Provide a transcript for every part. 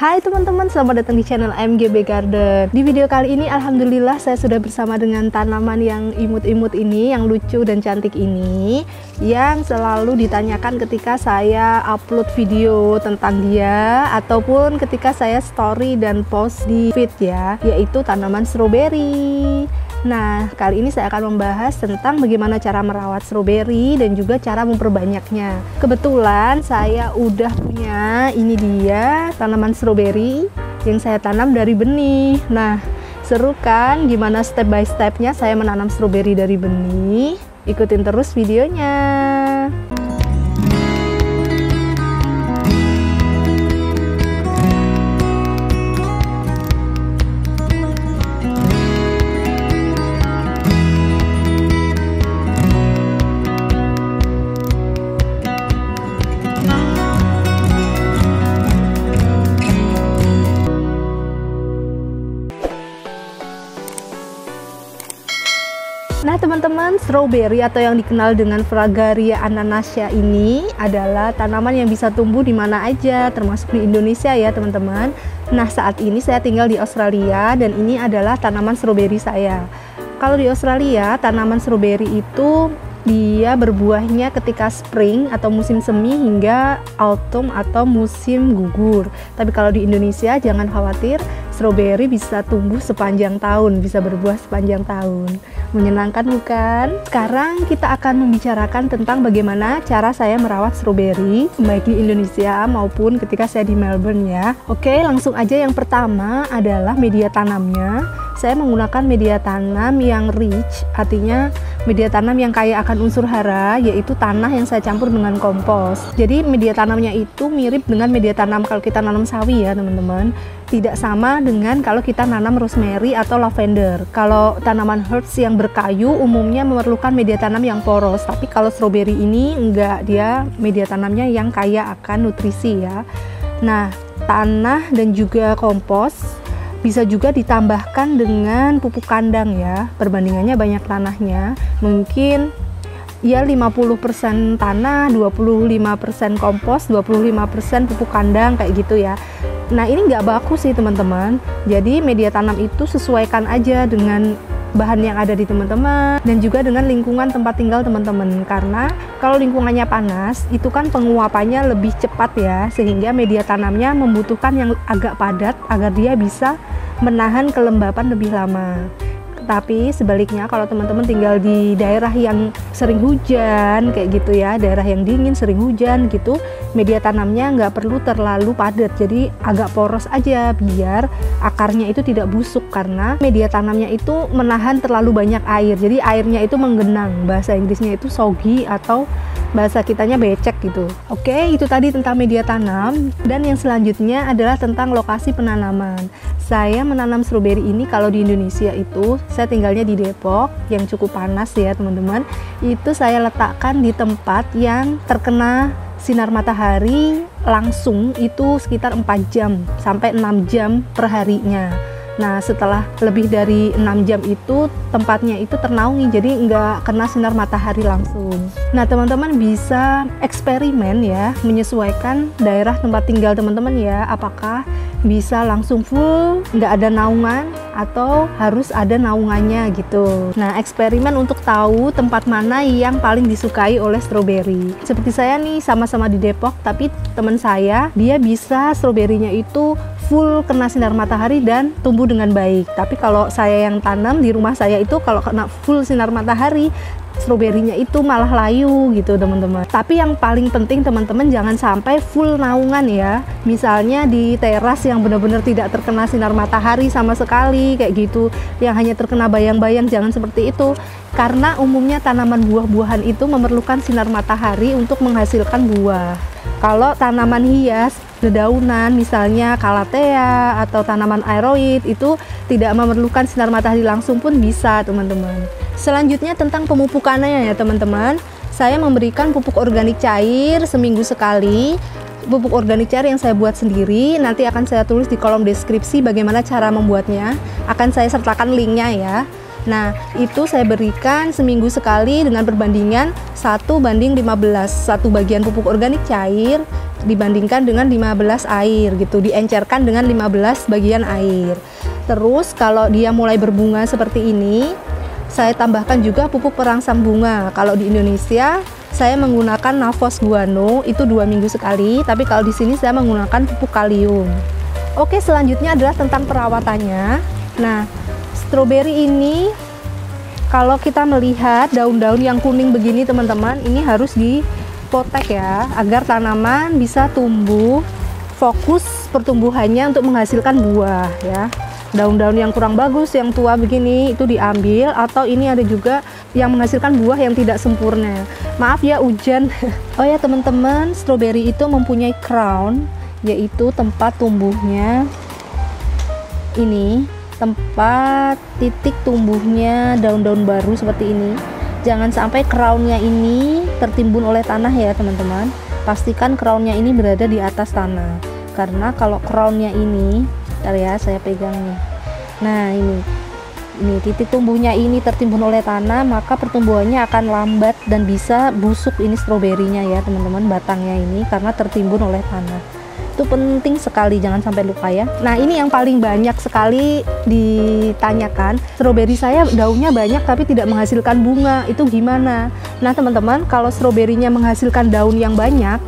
Hai teman-teman, selamat datang di channel AMGB Garden. Di video kali ini alhamdulillah saya sudah bersama dengan tanaman yang imut-imut ini, yang lucu dan cantik ini, yang selalu ditanyakan ketika saya upload video tentang dia ataupun ketika saya story dan post di feed ya, yaitu tanaman stroberi. Nah, kali ini saya akan membahas tentang bagaimana cara merawat stroberi dan juga cara memperbanyaknya. Kebetulan saya udah punya, ini dia tanaman stroberi yang saya tanam dari benih. Nah, seru kan gimana step by stepnya saya menanam stroberi dari benih? Ikutin terus videonya. Nah teman-teman, stroberi atau yang dikenal dengan Fragaria ananasea ini adalah tanaman yang bisa tumbuh di mana aja, termasuk di Indonesia ya teman-teman. Nah saat ini saya tinggal di Australia dan ini adalah tanaman stroberi saya. Kalau di Australia, tanaman stroberi itu dia berbuahnya ketika spring atau musim semi hingga autumn atau musim gugur. Tapi kalau di Indonesia jangan khawatir, stroberi bisa tumbuh sepanjang tahun, bisa berbuah sepanjang tahun. Menyenangkan bukan? Sekarang kita akan membicarakan tentang bagaimana cara saya merawat stroberi baik di Indonesia maupun ketika saya di Melbourne ya. Oke, langsung aja. Yang pertama adalah media tanamnya. Saya menggunakan media tanam yang rich, artinya media tanam yang kaya akan unsur hara, yaitu tanah yang saya campur dengan kompos. Jadi media tanamnya itu mirip dengan media tanam kalau kita nanam sawi ya teman-teman. Tidak sama dengan kalau kita nanam rosemary atau lavender. Kalau tanaman herbs yang berkayu umumnya memerlukan media tanam yang poros, tapi kalau stroberi ini enggak, dia media tanamnya yang kaya akan nutrisi ya. Nah, tanah dan juga kompos bisa juga ditambahkan dengan pupuk kandang ya. Perbandingannya banyak tanahnya, mungkin ya 50% tanah, 25% kompos, 25% pupuk kandang kayak gitu ya. Nah ini nggak baku sih teman-teman. Jadi media tanam itu sesuaikan aja dengan bahan yang ada di teman-teman dan juga dengan lingkungan tempat tinggal teman-teman, karena kalau lingkungannya panas itu kan penguapannya lebih cepat ya, sehingga media tanamnya membutuhkan yang agak padat agar dia bisa menahan kelembapan lebih lama. Tapi sebaliknya kalau teman-teman tinggal di daerah yang sering hujan kayak gitu ya, daerah yang dingin sering hujan gitu, media tanamnya nggak perlu terlalu padat, jadi agak poros aja biar akarnya itu tidak busuk, karena media tanamnya itu menahan terlalu banyak air, jadi airnya itu menggenang, bahasa Inggrisnya itu soggy atau bahasa kitanya becek gitu. Oke, itu tadi tentang media tanam. Dan yang selanjutnya adalah tentang lokasi penanaman. Saya menanam stroberi ini kalau di Indonesia itu, saya tinggalnya di Depok yang cukup panas ya teman-teman. Itu saya letakkan di tempat yang terkena sinar matahari langsung itu sekitar 4 jam sampai 6 jam per harinya. Nah setelah lebih dari 6 jam itu tempatnya itu ternaungi, jadi nggak kena sinar matahari langsung. Nah teman-teman bisa eksperimen ya, menyesuaikan daerah tempat tinggal teman-teman ya, apakah bisa langsung full nggak ada naungan atau harus ada naungannya gitu. Nah eksperimen untuk tahu tempat mana yang paling disukai oleh stroberi. Seperti saya nih sama-sama di Depok, tapi teman saya dia bisa stroberinya itu full kena sinar matahari dan tumbuh dengan baik. Tapi kalau saya yang tanam di rumah saya itu kalau kena full sinar matahari, stroberinya itu malah layu gitu teman-teman. Tapi yang paling penting teman-teman jangan sampai full naungan ya. Misalnya di teras yang benar-benar tidak terkena sinar matahari sama sekali kayak gitu, yang hanya terkena bayang-bayang, jangan seperti itu. Karena umumnya tanaman buah-buahan itu memerlukan sinar matahari untuk menghasilkan buah. Kalau tanaman hias, dedaunan misalnya calathea atau tanaman aeroid itu tidak memerlukan sinar matahari langsung pun bisa teman-teman. Selanjutnya tentang pemupukannya ya teman-teman. Saya memberikan pupuk organik cair seminggu sekali. Pupuk organik cair yang saya buat sendiri, nanti akan saya tulis di kolom deskripsi bagaimana cara membuatnya. Akan saya sertakan linknya ya. Nah, itu saya berikan seminggu sekali dengan perbandingan 1:15, 1 bagian pupuk organik cair dibandingkan dengan 15 air gitu, diencerkan dengan 15 bagian air. Terus kalau dia mulai berbunga seperti ini, saya tambahkan juga pupuk perangsang bunga. Kalau di Indonesia saya menggunakan Navos Guano, itu 2 minggu sekali, tapi kalau di sini saya menggunakan pupuk kalium. Oke, selanjutnya adalah tentang perawatannya. Nah, stroberi ini kalau kita melihat daun-daun yang kuning begini teman-teman, ini harus dipotek ya, agar tanaman bisa tumbuh, fokus pertumbuhannya untuk menghasilkan buah ya. Daun-daun yang kurang bagus, yang tua begini itu diambil, atau ini ada juga yang menghasilkan buah yang tidak sempurna. Maaf ya hujan. Oh ya teman-teman, stroberi itu mempunyai crown, yaitu tempat tumbuhnya ini, tempat titik tumbuhnya daun-daun baru seperti ini. Jangan sampai crownnya ini tertimbun oleh tanah ya teman-teman. Pastikan crownnya ini berada di atas tanah, karena kalau crownnya ini, bentar ya saya pegang nih. Nah ini titik tumbuhnya ini tertimbun oleh tanah, maka pertumbuhannya akan lambat dan bisa busuk ini stroberinya ya teman-teman, batangnya ini, karena tertimbun oleh tanah. Itu penting sekali, jangan sampai lupa ya. Nah ini yang paling banyak sekali ditanyakan, stroberi saya daunnya banyak tapi tidak menghasilkan bunga, itu gimana? Nah teman-teman, kalau stroberinya menghasilkan daun yang banyak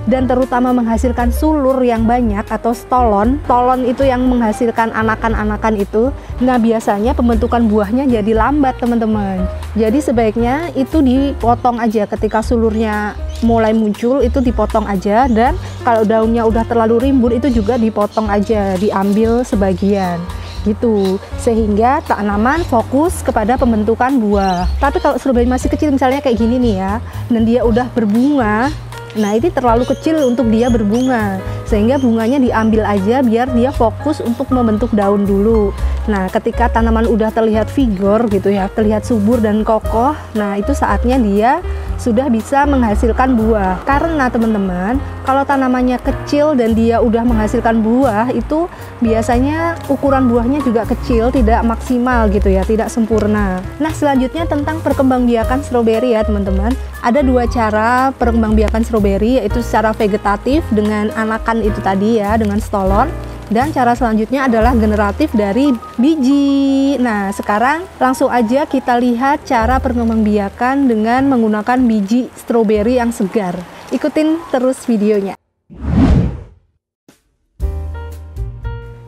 dan terutama menghasilkan sulur yang banyak atau stolon itu yang menghasilkan anakan-anakan itu, nah biasanya pembentukan buahnya jadi lambat teman-teman. Jadi sebaiknya itu dipotong aja ketika sulurnya mulai muncul, itu dipotong aja, dan kalau daunnya udah terlalu rimbun itu juga dipotong aja, diambil sebagian gitu, sehingga tanaman fokus kepada pembentukan buah. Tapi kalau stroberi masih kecil misalnya kayak gini nih ya, dan dia udah berbunga, nah ini terlalu kecil untuk dia berbunga, sehingga bunganya diambil aja biar dia fokus untuk membentuk daun dulu. Nah ketika tanaman udah terlihat vigor gitu ya, terlihat subur dan kokoh, nah itu saatnya dia sudah bisa menghasilkan buah. Karena teman-teman, kalau tanamannya kecil dan dia udah menghasilkan buah, itu biasanya ukuran buahnya juga kecil, tidak maksimal gitu ya, tidak sempurna. Nah selanjutnya tentang perkembangbiakan stroberi ya teman-teman. Ada 2 cara perkembangbiakan stroberi, yaitu secara vegetatif dengan anakan itu tadi ya, dengan stolon. Dan cara selanjutnya adalah generatif dari biji. Nah sekarang langsung aja kita lihat cara perkembangbiakan dengan menggunakan biji stroberi yang segar. Ikutin terus videonya.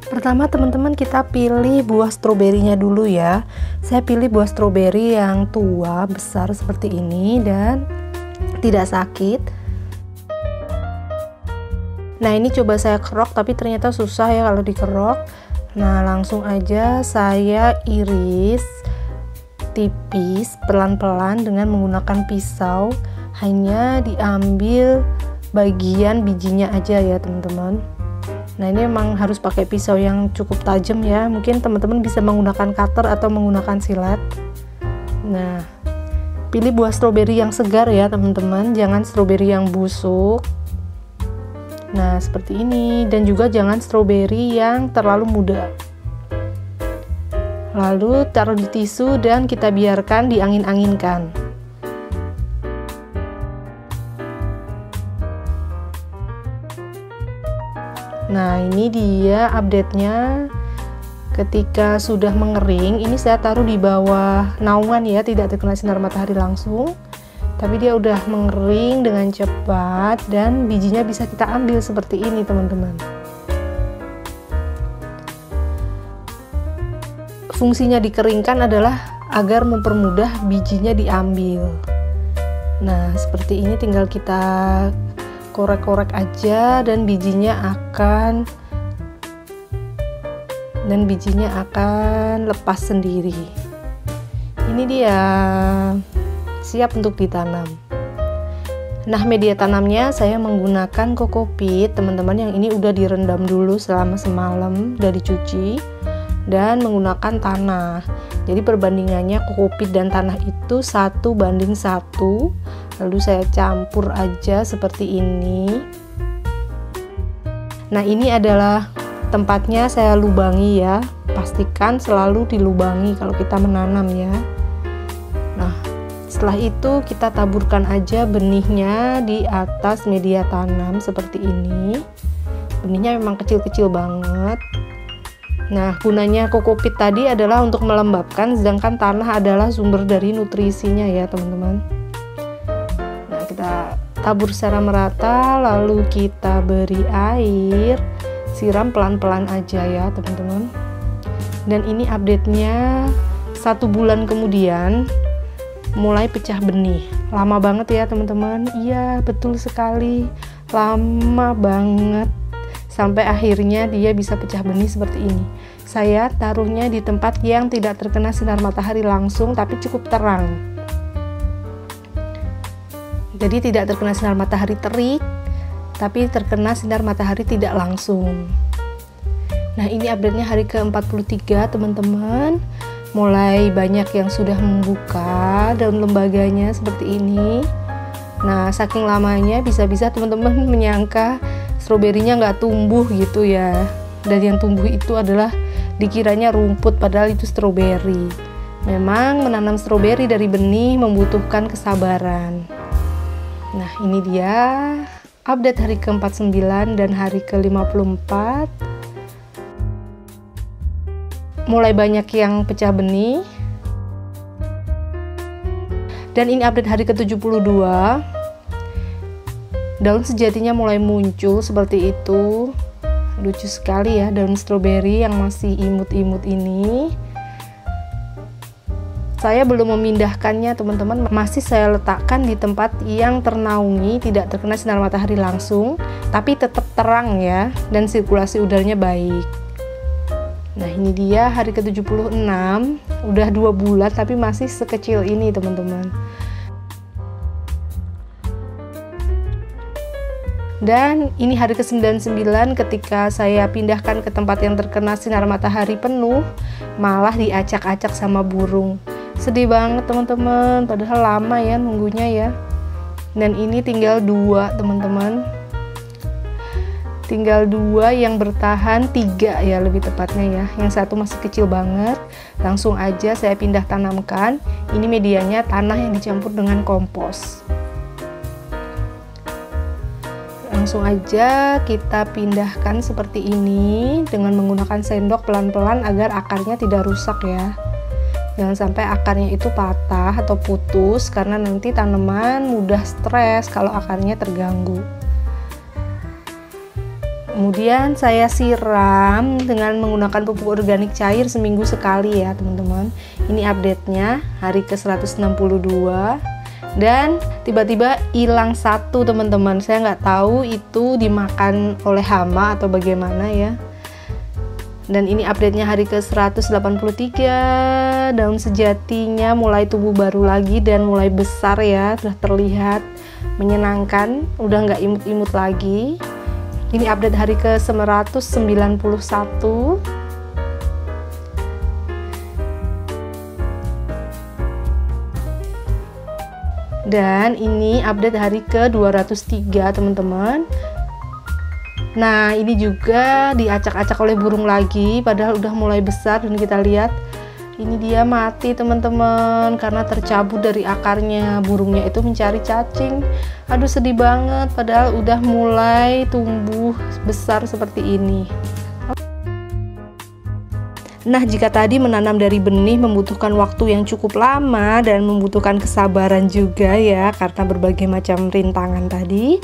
Pertama teman-teman, kita pilih buah stroberinya dulu ya. Saya pilih buah stroberi yang tua, besar seperti ini dan tidak sakit. Nah ini coba saya kerok, tapi ternyata susah ya kalau dikerok. Nah langsung aja saya iris tipis pelan-pelan dengan menggunakan pisau. Hanya diambil bagian bijinya aja ya teman-teman. Nah ini memang harus pakai pisau yang cukup tajam ya. Mungkin teman-teman bisa menggunakan cutter atau menggunakan silet. Nah pilih buah stroberi yang segar ya teman-teman, jangan stroberi yang busuk. Nah seperti ini, dan juga jangan stroberi yang terlalu muda. Lalu taruh di tisu dan kita biarkan diangin-anginkan. Nah ini dia update-nya. Ketika sudah mengering, ini saya taruh di bawah naungan ya, tidak terkena sinar matahari langsung. Tapi dia udah mengering dengan cepat dan bijinya bisa kita ambil seperti ini teman-teman. Fungsinya dikeringkan adalah agar mempermudah bijinya diambil. Nah seperti ini, tinggal kita korek-korek aja dan bijinya akan lepas sendiri. Ini dia siap untuk ditanam. Nah media tanamnya saya menggunakan kokopit teman-teman, yang ini udah direndam dulu selama semalam, udah dicuci, dan menggunakan tanah. Jadi perbandingannya kokopit dan tanah itu 1:1. Lalu saya campur aja seperti ini. Nah ini adalah tempatnya, saya lubangi ya. pastikan selalu dilubangi kalau kita menanam ya. Nah, setelah itu kita taburkan aja benihnya di atas media tanam seperti ini. Benihnya memang kecil-kecil banget. Nah, gunanya kokopit tadi adalah untuk melembabkan, sedangkan tanah adalah sumber dari nutrisinya ya teman-teman. Nah, kita tabur secara merata, lalu kita beri air, siram pelan-pelan aja ya teman-teman. Dan ini update-nya 1 bulan kemudian mulai pecah benih. Lama banget ya teman-teman. Iya, betul sekali, lama banget, sampai akhirnya dia bisa pecah benih seperti ini. Saya taruhnya di tempat yang tidak terkena sinar matahari langsung tapi cukup terang, jadi tidak terkena sinar matahari terik tapi terkena sinar matahari tidak langsung. Nah, ini update-nya hari ke-43 teman-teman. Mulai banyak yang sudah membuka daun lembaganya seperti ini. Nah, saking lamanya bisa-bisa teman-teman menyangka stroberinya nggak tumbuh gitu ya. Dan yang tumbuh itu adalah dikiranya rumput, padahal itu stroberi. Memang menanam stroberi dari benih membutuhkan kesabaran. Nah, ini dia update hari ke-49 dan hari ke-54. Mulai banyak yang pecah benih. Dan ini update hari ke-72. Daun sejatinya mulai muncul seperti itu. Lucu sekali ya daun stroberi yang masih imut-imut ini. Saya belum memindahkannya teman-teman, masih saya letakkan di tempat yang ternaungi, tidak terkena sinar matahari langsung, tapi tetap terang ya, dan sirkulasi udaranya baik. Nah, ini dia hari ke-76, udah 2 bulan tapi masih sekecil ini teman-teman. Dan ini hari ke-99 ketika saya pindahkan ke tempat yang terkena sinar matahari penuh, malah diacak-acak sama burung. Sedih banget teman-teman, padahal lama ya nunggunya ya. Dan ini tinggal 2 teman-teman. Tinggal 2 yang bertahan, 3 ya lebih tepatnya ya. Yang satu masih kecil banget. Langsung aja saya pindah tanamkan. Ini medianya tanah yang dicampur dengan kompos. Langsung aja kita pindahkan seperti ini dengan menggunakan sendok pelan-pelan agar akarnya tidak rusak ya. Jangan sampai akarnya itu patah atau putus, karena nanti tanaman mudah stres kalau akarnya terganggu. Kemudian saya siram dengan menggunakan pupuk organik cair seminggu sekali ya teman-teman. Ini update-nya hari ke-162. Dan tiba-tiba hilang 1 teman-teman. Saya nggak tahu itu dimakan oleh hama atau bagaimana ya. Dan ini update-nya hari ke-183. Daun sejatinya mulai tumbuh baru lagi dan mulai besar ya. Sudah terlihat menyenangkan, udah nggak imut-imut lagi. Ini update hari ke-191. Dan ini update hari ke-203 teman-teman. Nah, ini juga diacak-acak oleh burung lagi, padahal udah mulai besar. Dan kita lihat ini dia mati teman-teman karena tercabut dari akarnya. Burungnya itu mencari cacing. Aduh, sedih banget, padahal udah mulai tumbuh besar seperti ini. Nah, jika tadi menanam dari benih membutuhkan waktu yang cukup lama dan membutuhkan kesabaran juga ya, karena berbagai macam rintangan tadi,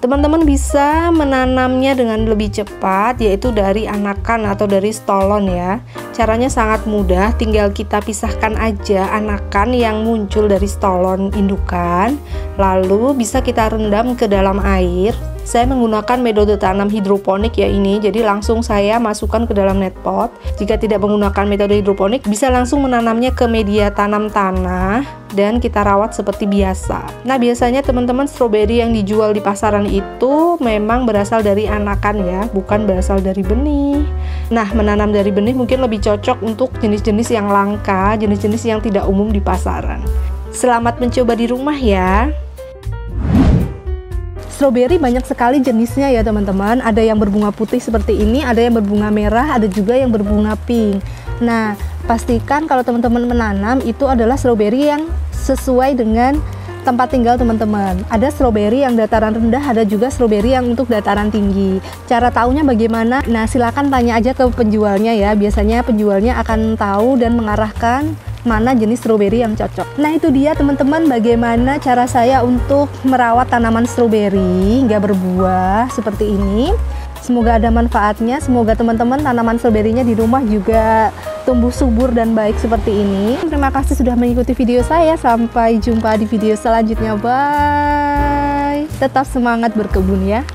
teman-teman bisa menanamnya dengan lebih cepat, yaitu dari anakan atau dari stolon ya. Caranya sangat mudah, tinggal kita pisahkan aja anakan yang muncul dari stolon indukan, lalu bisa kita rendam ke dalam air. Saya menggunakan metode tanam hidroponik ya ini, jadi langsung saya masukkan ke dalam net pot. Jika tidak menggunakan metode hidroponik, bisa langsung menanamnya ke media tanam tanah dan kita rawat seperti biasa. Nah, biasanya teman-teman stroberi yang dijual di pasaran itu memang berasal dari anakan ya, bukan berasal dari benih. Nah, menanam dari benih mungkin lebih cocok untuk jenis-jenis yang langka, jenis-jenis yang tidak umum di pasaran. Selamat mencoba di rumah ya. Stroberi banyak sekali jenisnya ya teman-teman. Ada yang berbunga putih seperti ini, ada yang berbunga merah, ada juga yang berbunga pink. Nah, pastikan kalau teman-teman menanam itu adalah stroberi yang sesuai dengan tempat tinggal teman-teman. Ada stroberi yang dataran rendah, ada juga stroberi yang untuk dataran tinggi. Cara taunya bagaimana? Nah, silakan tanya aja ke penjualnya ya. Biasanya penjualnya akan tahu dan mengarahkan mana jenis stroberi yang cocok. Nah, itu dia teman-teman bagaimana cara saya untuk merawat tanaman stroberi hingga berbuah seperti ini. Semoga ada manfaatnya, semoga teman-teman tanaman stroberinya di rumah juga tumbuh subur dan baik seperti ini. Terima kasih sudah mengikuti video saya, sampai jumpa di video selanjutnya, bye. Tetap semangat berkebun ya.